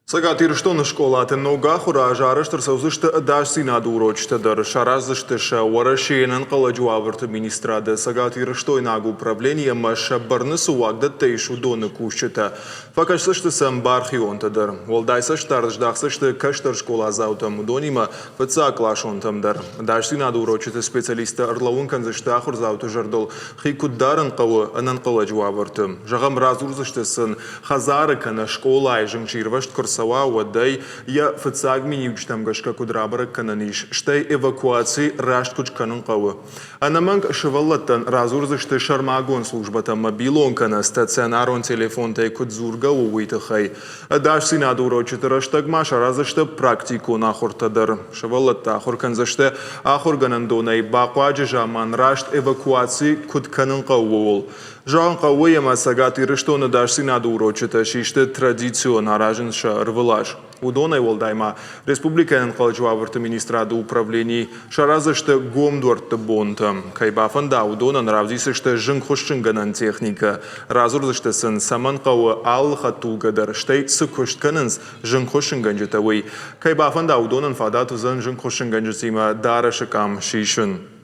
Сагатирштон школатын нога хуражарыштыр саузышты дашсинаду урочтыдыр. Шаразыштыша уарашенын қала министрады Сагатирштойнагу управление маша барнысу вагда тейшу доны кушчыта. Факашсышты сам бархионтыдыр. Волдайсыштардыждақсышты каштыр школа заутам удонима фыца клашонтымдыр. Дашсинаду урочты специалисты ырлауын канзышты ахур зауты жардыл. Хикуддарын қавы анан қала жуавырты. Жағам разурзышты сын хазары кана школа айжың чирвашт Сава водай я фацагмини учтамгашка кудрабара кананиш штай эвакуации раштkuch канун қавы. Анаманг шеваллаттан разурзышты шармагон службата мобилон кана стационарон телефон тай кудзурга уитахай. Дашсинаду урочты раштагмаша разышты практику нахуртадар. Шеваллатта ахурканзышты ахурганандонай бақваджи жаман рашт эвакуации куд канун қавы. Жан қавыема Сагатирштоны дашсинаду урочты шишты традицию нараженша рвылаш. Удонай волдайма республиканын қалжуавырты министрады управлений шаразышты гомдуарты бонты. Кайбафында удонан равзисышты жын хошчынганан техника. Разурзышты сын саман қауы алыға тулгадар штай сыкөштканынс жын хошчынган жетавый. Кайбафында удонан фадатузан жын хошчынган жетима дарашыкам шишын.